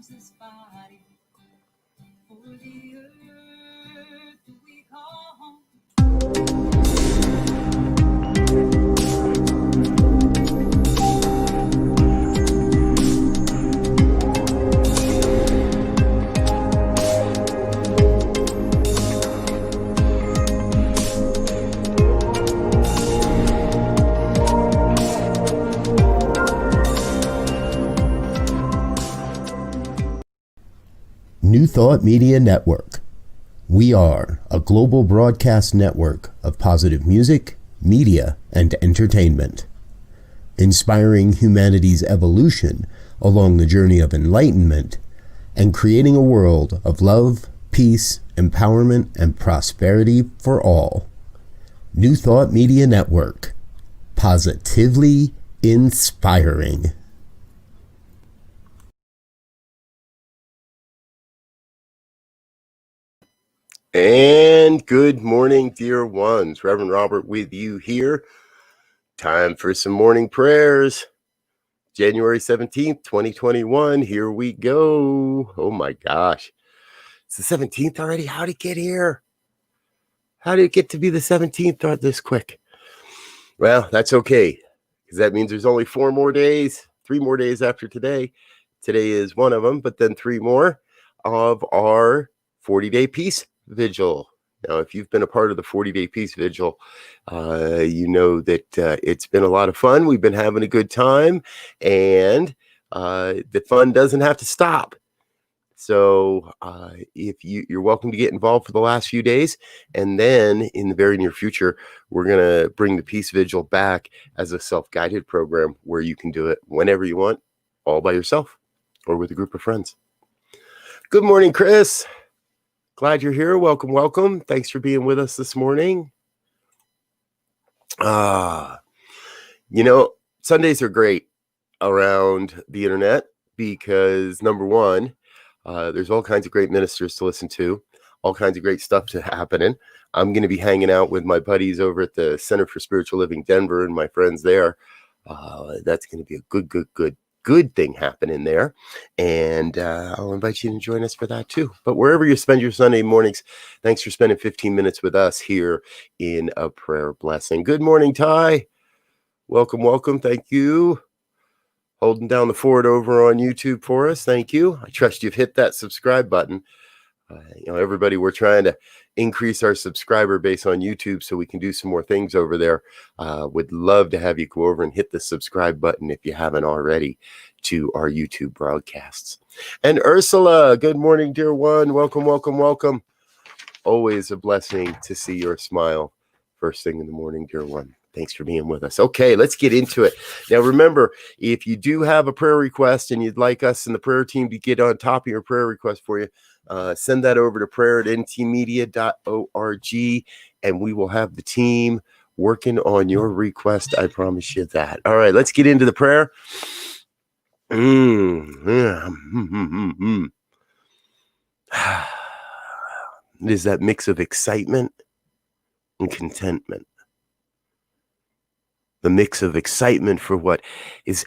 this body for the earth we call home. New Thought Media Network. We are a global broadcast network of positive music, media, and entertainment, inspiring humanity's evolution along the journey of enlightenment and creating a world of love, peace, empowerment, and prosperity for all. New Thought Media Network. Positively inspiring. And good morning, dear ones. Reverend Robert with you here. Time for some morning prayers. January 17th, 2021. Here we go. Oh my gosh. It's the 17th already? How did it get here? How did it get to be the 17th this quick? Well, that's okay, because that means there's only 3 more days after today. Today is one of them, but then 3 more of our 40-day peace vigil. Now, if you've been a part of the 40-day peace vigil, you know that it's been a lot of fun. We've been having a good time, and the fun doesn't have to stop. So if you're welcome to get involved for the last few days, and then in the very near future, we're going to bring the peace vigil back as a self-guided program where you can do it whenever you want, all by yourself or with a group of friends. Good morning, Chris. Glad you're here. Welcome, welcome. Thanks for being with us this morning. Sundays are great around the internet because, number one, there's all kinds of great ministers to listen to, all kinds of great stuff to happening. I'm going to be hanging out with my buddies over at the Center for Spiritual Living Denver and my friends there. That's going to be a good thing happening there, and I'll invite you to join us for that too. But wherever you spend your Sunday mornings, thanks for spending 15 minutes with us here in a prayer blessing. Good morning, Ty. Welcome. Thank you. Holding down the fort over on YouTube for us. Thank you. I trust you've hit that subscribe button. Everybody, we're trying to increase our subscriber base on YouTube so we can do some more things over there. Would love to have you go over and hit the subscribe button if you haven't already to our YouTube broadcasts. And Ursula, good morning, dear one. Welcome. Always a blessing to see your smile first thing in the morning, dear one. Thanks for being with us. Okay, let's get into it. Now, remember, if you do have a prayer request and you'd like us and the prayer team to get on top of your prayer request for you, send that over to prayer@ntmedia.org, and we will have the team working on your request. I promise you that. All right, let's get into the prayer. It is that mix of excitement and contentment. The mix of excitement for what is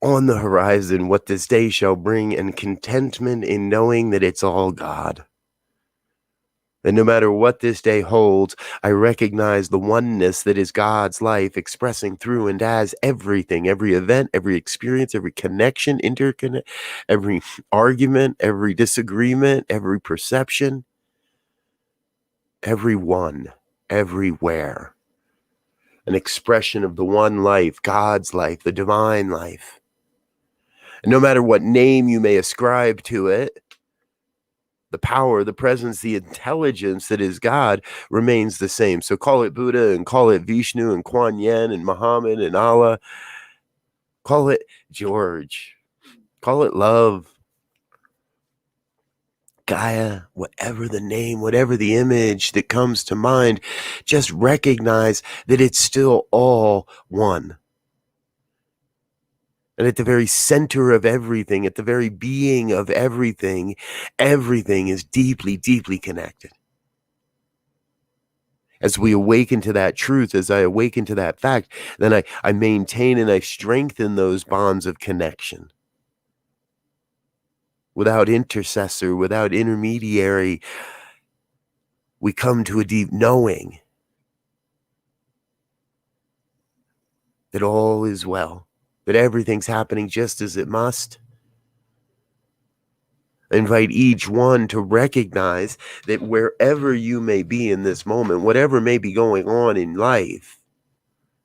on the horizon, what this day shall bring, and contentment in knowing that it's all God. And no matter what this day holds, I recognize the oneness that is God's life expressing through and as everything, every event, every experience, every connection, interconnect, every argument, every disagreement, every perception, everyone, everywhere. An expression of the one life, God's life, the divine life. And no matter what name you may ascribe to it, the power, the presence, the intelligence that is God remains the same. So call it Buddha and call it Vishnu and Kuan Yin and Muhammad and Allah. Call it George. Call it love. Gaia, whatever the name, whatever the image that comes to mind, just recognize that it's still all one. And at the very center of everything, at the very being of everything, everything is deeply, deeply connected. As we awaken to that truth, as I awaken to that fact, then I maintain and I strengthen those bonds of connection without intercessor, without intermediary. We come to a deep knowing that all is well, that everything's happening just as it must. I invite each one to recognize that wherever you may be in this moment, whatever may be going on in life,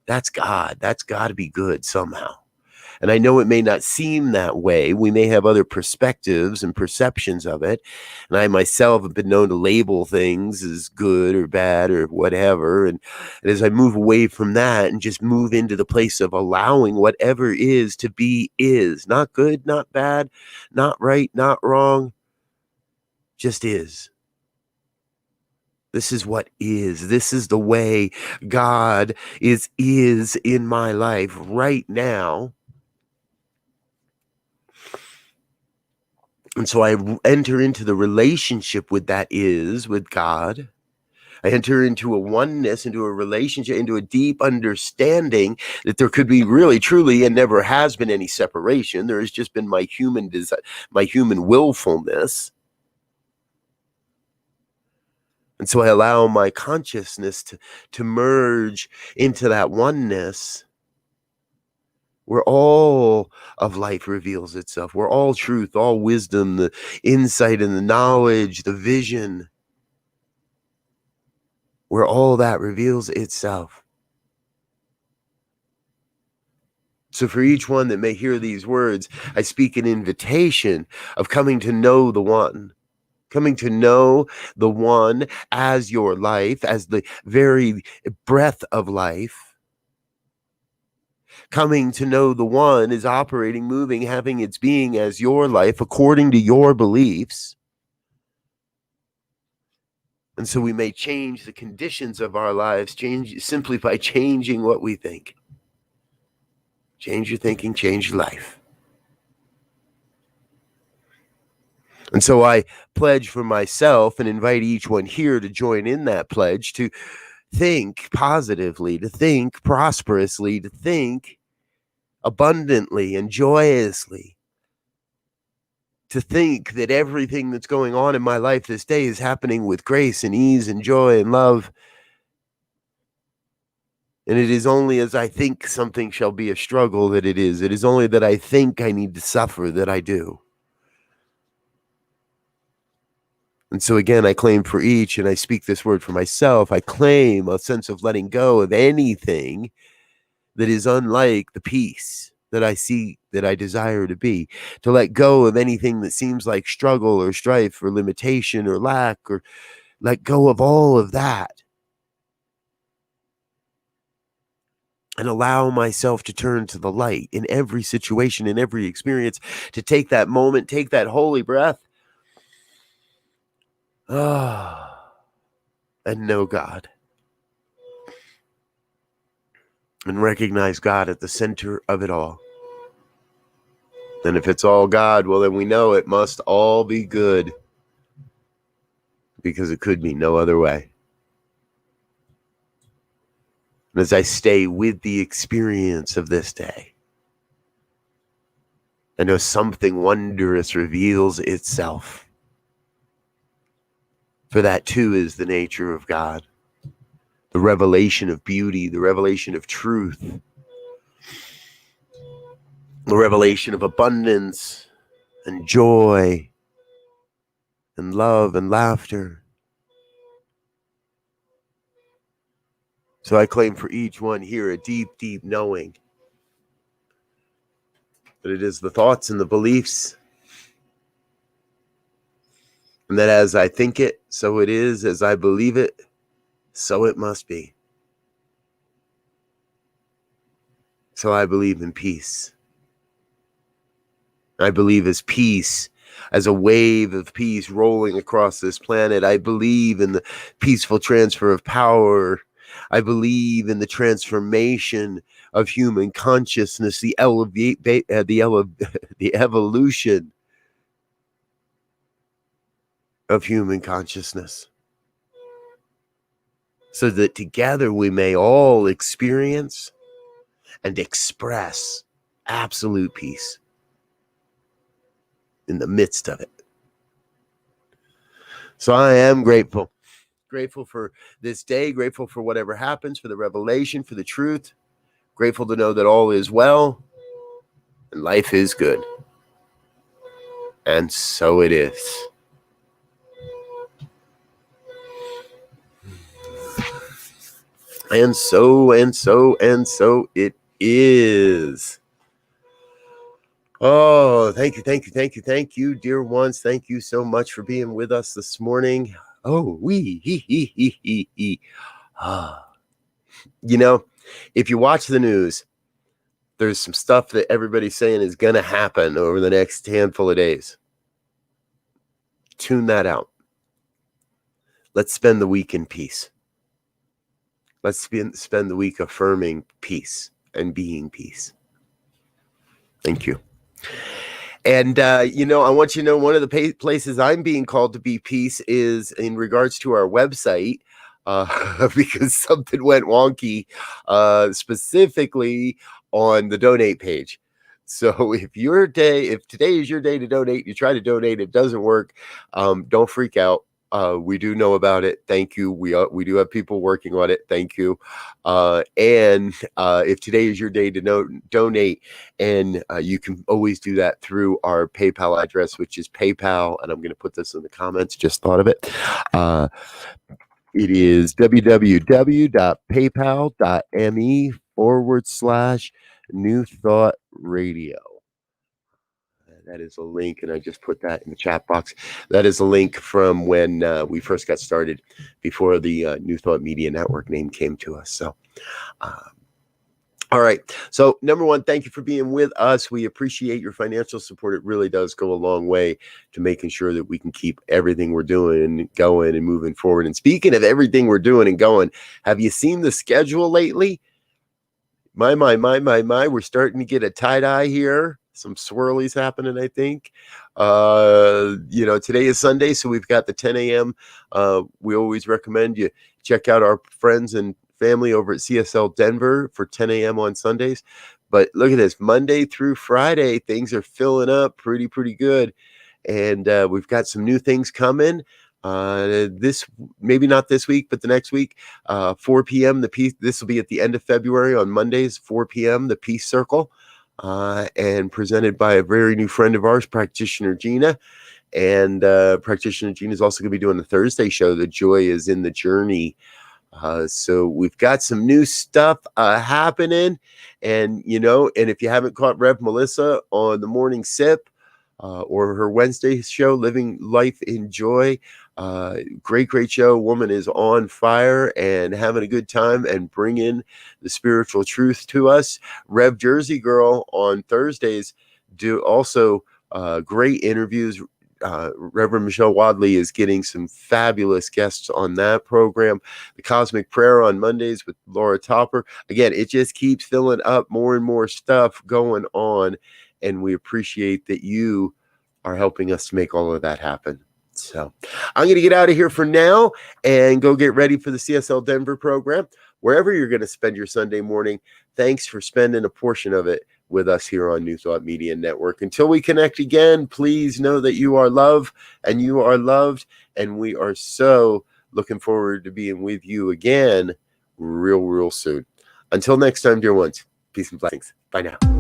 that's God. That's got to be good somehow. And I know it may not seem that way. We may have other perspectives and perceptions of it. And I myself have been known to label things as good or bad or whatever. And as I move away from that and just move into the place of allowing whatever is to be is, not good, not bad, not right, not wrong, just is. This is what is. This is the way God is in my life right now. And so I enter into the relationship with that is, with God. I enter into a oneness, into a relationship, into a deep understanding that there could be really, truly, and never has been any separation. There has just been my human desire, my human willfulness. And so I allow my consciousness to merge into that oneness where all of life reveals itself, where all truth, all wisdom, the insight and the knowledge, the vision, where all that reveals itself. So for each one that may hear these words, I speak an invitation of coming to know the one, coming to know the one as your life, as the very breath of life. Coming to know the one is operating, moving, having its being as your life according to your beliefs. And so we may change the conditions of our lives, change simply by changing what we think. Change your thinking, change your life. And so I pledge for myself and invite each one here to join in that pledge, to think positively, to think prosperously, to think abundantly and joyously, to think that everything that's going on in my life this day is happening with grace and ease and joy and love. And it is only as I think something shall be a struggle that it is. It is only that I think I need to suffer that I do. And so again, I claim for each, and I speak this word for myself, I claim a sense of letting go of anything that is unlike the peace that I see, that I desire to be, to let go of anything that seems like struggle or strife or limitation or lack, or let go of all of that and allow myself to turn to the light in every situation, in every experience, to take that moment, take that holy breath, and know God and recognize God at the center of it all. And if it's all God, well, then we know it must all be good, because it could be no other way. And as I stay with the experience of this day, I know something wondrous reveals itself. For that too is the nature of God. The revelation of beauty, the revelation of truth, the revelation of abundance and joy and love and laughter. So I claim for each one here a deep, deep knowing that it is the thoughts and the beliefs, and that as I think it, so it is, as I believe it, so it must be. So I believe in peace. I believe as peace, as a wave of peace rolling across this planet. I believe in the peaceful transfer of power. I believe in the transformation of human consciousness, the evolution of human consciousness, so that together we may all experience and express absolute peace. in the midst of it. So I am grateful for this day, grateful for whatever happens, for the revelation, for the truth, grateful to know that all is well and life is good. And so it is. And so it is. Oh, thank you, dear ones. Thank you so much for being with us this morning. Oh, you know, if you watch the news, there's some stuff that everybody's saying is going to happen over the next handful of days. Tune that out. Let's spend the week in peace. Let's spend the week affirming peace and being peace. Thank you. And, I want you to know one of the places I'm being called to be peace is in regards to our website, because something went wonky, specifically on the donate page. So if today is your day to donate, you try to donate, it doesn't work, don't freak out. We do know about it. Thank you. We do have people working on it. Thank you. And if today is your day to donate, and you can always do that through our PayPal address, which is PayPal. And I'm going to put this in the comments. Just thought of it. It is www.paypal.me/New Thought Radio. That is a link, and I just put that in the chat box. That is a link from when we first got started, before the New Thought Media Network name came to us. So, all right. So, number one, thank you for being with us. We appreciate your financial support. It really does go a long way to making sure that we can keep everything we're doing going and moving forward. And speaking of everything we're doing and going, have you seen the schedule lately? My, we're starting to get a tie-dye here. Some swirlies happening, I think. Today is Sunday, so we've got the 10 a.m. We always recommend you check out our friends and family over at CSL Denver for 10 a.m. on Sundays. But look at this, Monday through Friday, things are filling up pretty good. And we've got some new things coming. This, maybe not this week, but the next week, 4 p.m. This will be at the end of February on Mondays, 4 p.m. The Peace Circle. And presented by a very new friend of ours, Practitioner Gina. And Practitioner Gina is also going to be doing the Thursday show, The Joy is in the Journey. So we've got some new stuff happening. And if you haven't caught Rev Melissa on the Morning Sip, or her Wednesday show, Living Life in Joy, great show. Woman is on fire and having a good time and bringing the spiritual truth to us. Rev Jersey Girl on Thursdays do also great interviews. Reverend Michelle Wadley is getting some fabulous guests on that program. The Cosmic Prayer on Mondays with Laura Topper. Again, it just keeps filling up, more and more stuff going on, and we appreciate that you are helping us to make all of that happen. So I'm going to get out of here for now and go get ready for the CSL Denver program. Wherever you're going to spend your Sunday morning, thanks for spending a portion of it with us here on New Thought Media Network. Until we connect again, please know that you are loved and you are loved. And we are so looking forward to being with you again real soon. Until next time, dear ones, peace and blessings. Bye now.